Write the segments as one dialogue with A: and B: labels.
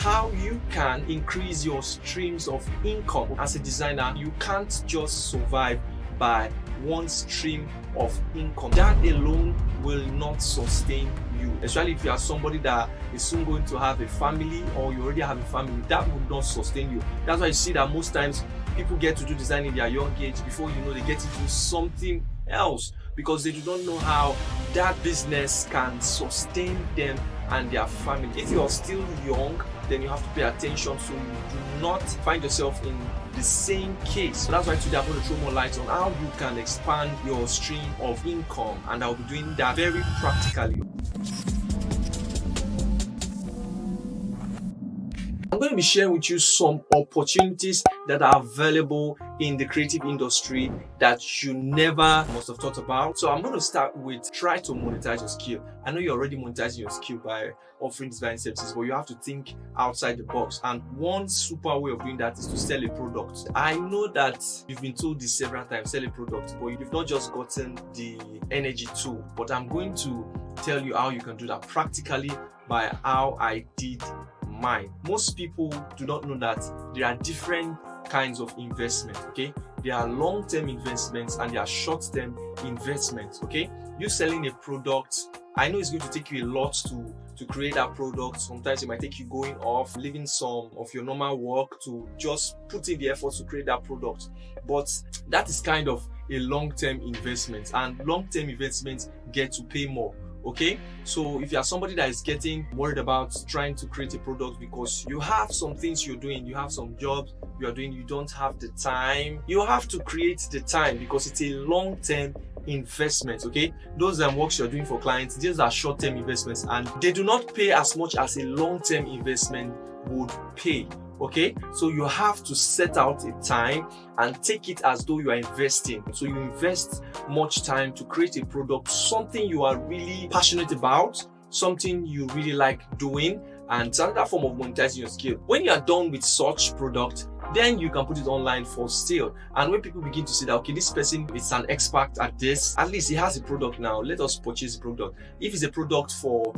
A: how you can increase your streams of income. As a designer, you can't just survive by one stream of income. That alone will not sustain you, especially if you are somebody that is soon going to have a family, or you already have a family. That will not sustain you. That's why you see that most times people get to do design in their young age. Before you know, they get to do something else because they do not know how that business can sustain them and their family. If you're still young, then you have to pay attention so you do not find yourself in the same case. So that's why today I'm going to throw more light on how you can expand your stream of income, and I'll be doing that very practically. I'm going to be sharing with you some opportunities that are available in the creative industry that you never must have thought about. So I'm going to start with try to monetize your skill. I know you're already monetizing your skill by offering design services, but you have to think outside the box. And one super way of doing that is to sell a product. I know that you've been told this several times, sell a product, but you've not just gotten the energy to. But I'm going to tell you how you can do that practically by how I did mine. Most people do not know that there are different kinds of investment. Okay, there are long-term investments and there are short-term investments. Okay, you selling a product, I know it's going to take you a lot to create that product. Sometimes it might take you going off, leaving some of your normal work to just put in the effort to create that product. But that is kind of a long-term investment, and long-term investments get to pay more. Okay, so if you are somebody that is getting worried about trying to create a product because you have some things you're doing, you have some jobs you are doing, you don't have the time, you have to create the time because it's a long-term investment. Okay, those works you're doing for clients, these are short-term investments and they do not pay as much as a long-term investment would pay. Okay, so you have to set out a time and take it as though you are investing. So you invest much time to create a product, something you are really passionate about, something you really like doing, and it's another form of monetizing your skill. When you are done with such product, then you can put it online for sale. And when people begin to see that, okay, this person is an expert at this, at least he has a product now, let us purchase the product. If it's a product for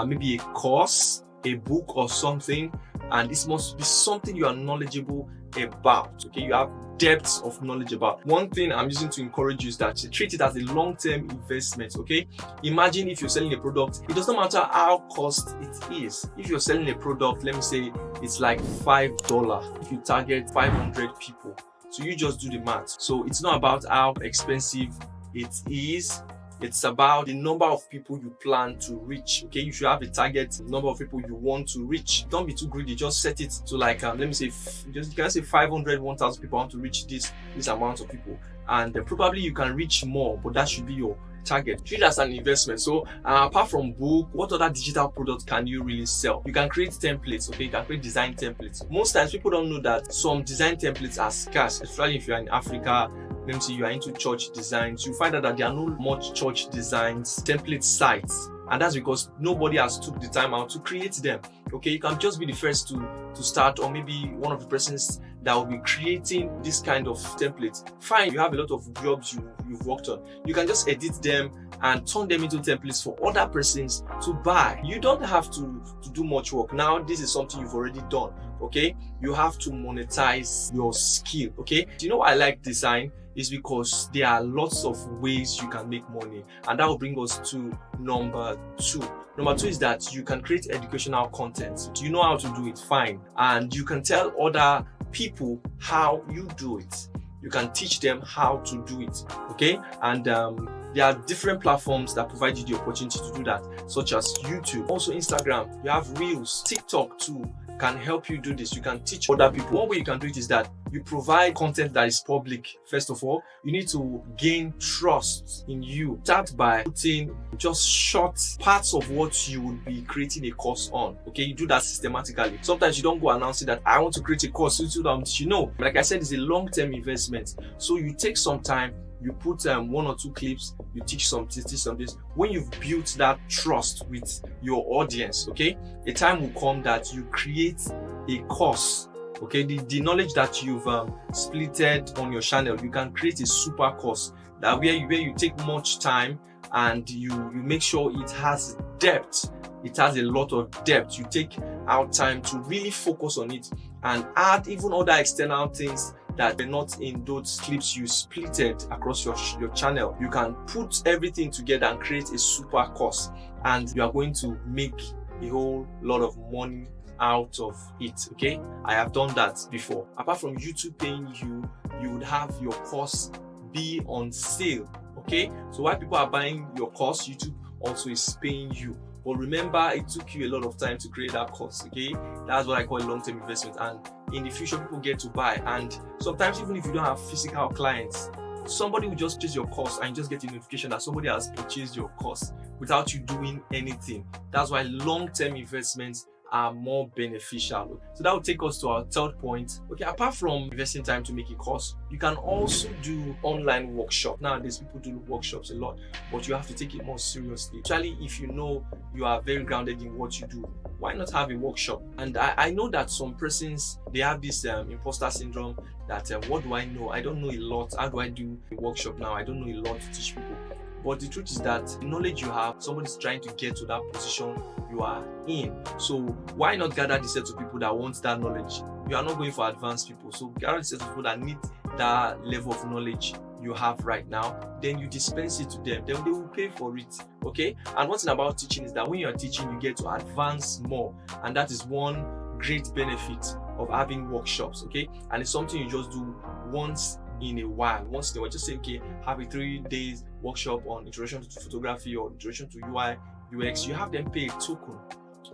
A: maybe a course, a book or something, and this must be something you are knowledgeable about. Okay, you have depths of knowledge about. One thing I'm using to encourage you is that you treat it as a long-term investment. Okay, imagine if you're selling a product, it does not matter how cost it is. If you're selling a product, let me say it's like $5, if you target 500 people, so you just do the math. So it's not about how expensive it is, it's about the number of people you plan to reach. Okay, you should have a target number of people you want to reach. Don't be too greedy, just set it to like let me say you can say 500, 1,000 people want to reach this amount of people, and probably you can reach more, but that should be your target. Treat it as an investment. So apart from book, what other digital products can you really sell? You can create templates. Okay, you can create design templates. Most times people don't know that some design templates are scarce, especially if you're in Africa. Let me see, you are into church designs, you find out that there are no much church designs template sites, and that's because nobody has took the time out to create them. Okay, you can just be the first to start, or maybe one of the persons that will be creating this kind of templates. Fine, you have a lot of jobs you've worked on, you can just edit them and turn them into templates for other persons to buy. You don't have to do much work. Now this is something you've already done. Okay, you have to monetize your skill. Okay, do you know why I like design? Is because there are lots of ways you can make money, and that will bring us to number two. Number two is that you can create educational content. Do you know how to do it? Fine. And you can tell other people how you do it. You can teach them how to do it. Okay, and there are different platforms that provide you the opportunity to do that, such as YouTube, also Instagram, you have Reels, TikTok too can help you do this. You can teach other people. One way you can do it is that you provide content that is public. First of all, you need to gain trust in you. Start by putting just short parts of what you would be creating a course on. Okay, you do that systematically. Sometimes you don't go announcing that I want to create a course. You know, like I said, it's a long-term investment. So you take some time, you put 1 or 2 clips, you teach some this. When you've built that trust with your audience, okay, a time will come that you create a course. Okay, the knowledge that you've splitted on your channel, you can create a super course that where you take much time and you make sure it has depth. It has a lot of depth. You take out time to really focus on it and add even other external things that were not in those clips you splitted across your channel. You can put everything together and create a super course, and you are going to make a whole lot of money out of it. Okay, I have done that before. Apart from YouTube paying you, you would have your course be on sale. Okay, so while people are buying your course, YouTube also is paying you. But remember, it took you a lot of time to create that course. Okay, that's what I call a long-term investment, and in the future people get to buy. And sometimes even if you don't have physical clients, somebody will just purchase your course and you just get a notification that somebody has purchased your course without you doing anything. That's why long-term investments are more beneficial. So that will take us to our third point. Okay, apart from investing time to make a course, you can also do online workshop. Nowadays people do workshops a lot, but you have to take it more seriously. Especially if you know you are very grounded in what you do, why not have a workshop? And I know that some persons, they have this imposter syndrome that what do I know? I don't know a lot. How do I do a workshop now? I don't know a lot to teach people. But the truth is that the knowledge you have, somebody's trying to get to that position you are in. So why not gather the set of people that want that knowledge? You are not going for advanced people, so gather the set of people that need that level of knowledge you have right now. Then you dispense it to them, then they will pay for it. Okay, and one thing about teaching is that when you are teaching, you get to advance more, and that is one great benefit of having workshops. Okay, and it's something you just do once in a while. Just say, okay, have a 3 days workshop on introduction to photography or introduction to UI UX. You have them pay a token.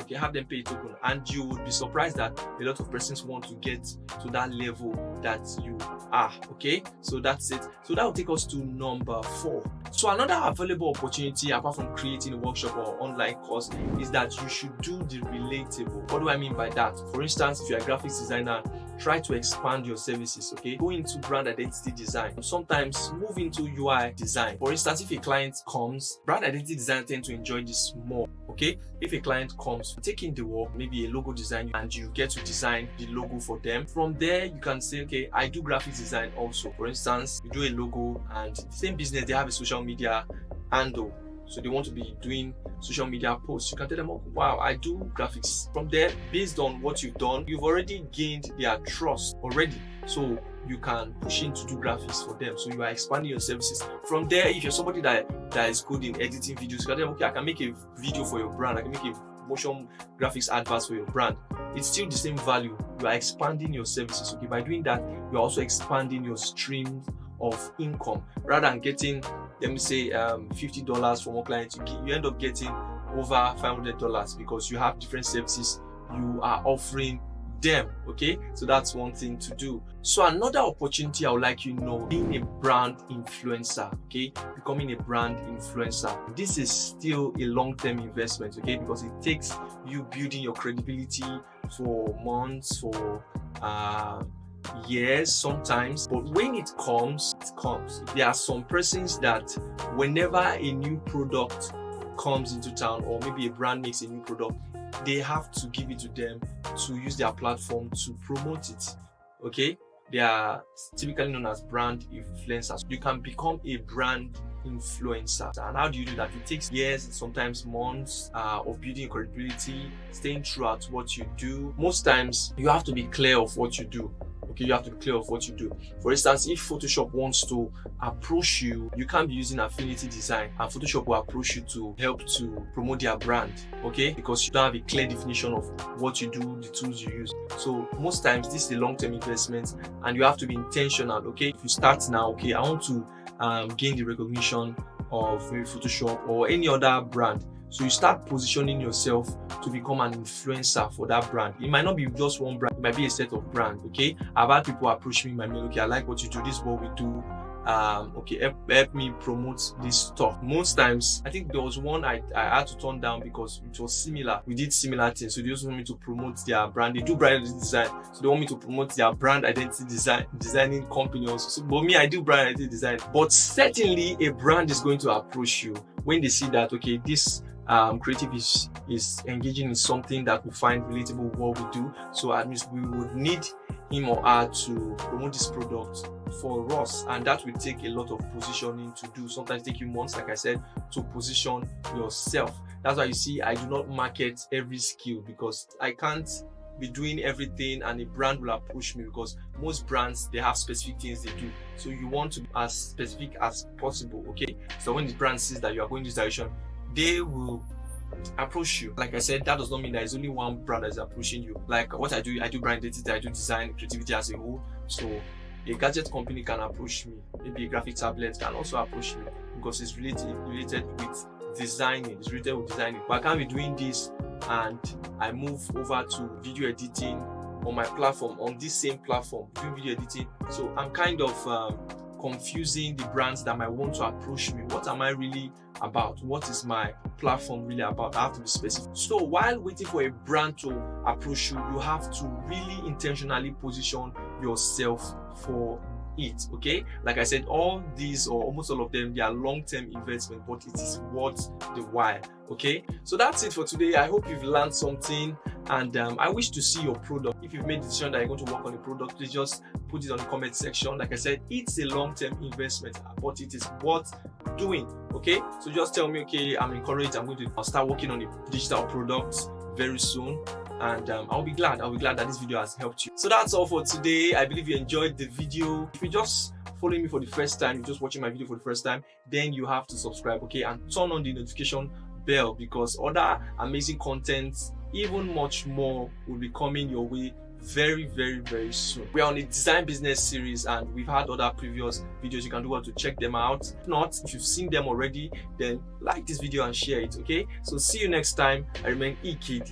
A: Okay, have them pay a token, and you would be surprised that a lot of persons want to get to that level that you are. Okay, so that's it. So that will take us to number 4. So another available opportunity apart from creating a workshop or online course is that you should do the relatable. What do I mean by that? For instance, if you're a graphics designer, try to expand your services. Okay, go into brand identity design. Sometimes move into UI design. For instance, if a client comes, brand identity design tend to enjoy this more. Okay, if a client comes, taking the work, maybe a logo design, and you get to design the logo for them. From there, you can say, okay, I do graphics design also. For instance, you do a logo, and the same business, they have a social media handle, so they want to be doing social media posts. You can tell them, oh, wow, I do graphics. From there, based on what you've done, you've already gained their trust already. So you can push in to do graphics for them. So you are expanding your services. From there, if you're somebody that is good in editing videos, you can tell them, okay, I can make a video for your brand. I can make a motion graphics adverts for your brand. It's still the same value. You are expanding your services. Okay, by doing that, you're also expanding your streams of income. Rather than getting, let me say, $50 from one client, you end up getting over $500 because you have different services you are offering them. Okay, so that's one thing to do. So another opportunity I would like you to know, being a brand influencer. Okay, becoming a brand influencer, this is still a long-term investment. Okay, because it takes you building your credibility for months, for years sometimes, but when it comes, it comes. There are some persons that whenever a new product comes into town, or maybe a brand makes a new product, they have to give it to them to use their platform to promote it. Okay, they are typically known as brand influencers. You can become a brand influencer. And how do you do that? It takes years, sometimes months of building credibility, staying true at what you do. Most times you have to be clear of what you do. Okay, you have to be clear of what you do. For instance, if Photoshop wants to approach you, you can't be using affinity design, and Photoshop will approach you to help to promote their brand. Okay, because you don't have a clear definition of what you do, the tools you use. So most times this is a long-term investment, and you have to be intentional. Okay, if you start now, okay, I want to gain the recognition of maybe Photoshop or any other brand. So you start positioning yourself to become an influencer for that brand. It might not be just one brand, it might be a set of brands. Okay, I've had people approach me in my mail, okay, I like what you do, this is what we do. Okay, help me promote this stuff. Most times, I think there was one I had to turn down because it was similar. We did similar things, so they just want me to promote their brand. They do brand identity design, so they want me to promote their brand identity designing company also. So, but me, I do brand identity design. But certainly, a brand is going to approach you when they see that, okay, this creative is engaging in something that we find relatable with what we do. So at least we would need him or her to promote this product for us, and that will take a lot of positioning to do. Sometimes take you months, like I said, to position yourself. That's why you see I do not market every skill, because I can't be doing everything and a brand will approach me, because most brands, they have specific things they do. So you want to be as specific as possible, okay? So when the brand sees that you are going this direction, they will approach you. Like I said, that does not mean there is only one brand that is approaching you. Like what I do brand identity, I do design, creativity as a whole. So a gadget company can approach me, maybe a graphic tablet can also approach me, because it's related with designing, it's related with designing. But I can't be doing this and I move over to video editing on my platform, on this same platform, doing video editing. So I'm kind of confusing the brands that might want to approach me. What am I really about? What is my platform really about? I have to be specific. So while waiting for a brand to approach you, you have to really intentionally position yourself for it, okay? Like I said, all these, or almost all of them, they are long-term investment, but it is worth the while, okay? So that's it for today. I hope you've learned something, and I wish to see your product. If you've made the decision that you're going to work on a product, please just put it on the comment section. Like I said, it's a long-term investment, but it is worth doing, okay? So just tell me, okay, I'm encouraged, I'll start working on a digital product very soon, and I'll be glad that this video has helped you. So that's all for today. I believe you enjoyed the video. If you just following me for the first time, you're just watching my video for the first time, then you have to subscribe, okay, and turn on the notification bell, because other amazing content, even much more, will be coming your way very, very, very soon. We are on a design business series, and we've had other previous videos. You can do well to check them out. If not, if you've seen them already, then like this video and share it, okay? So see you next time. I remain EKD.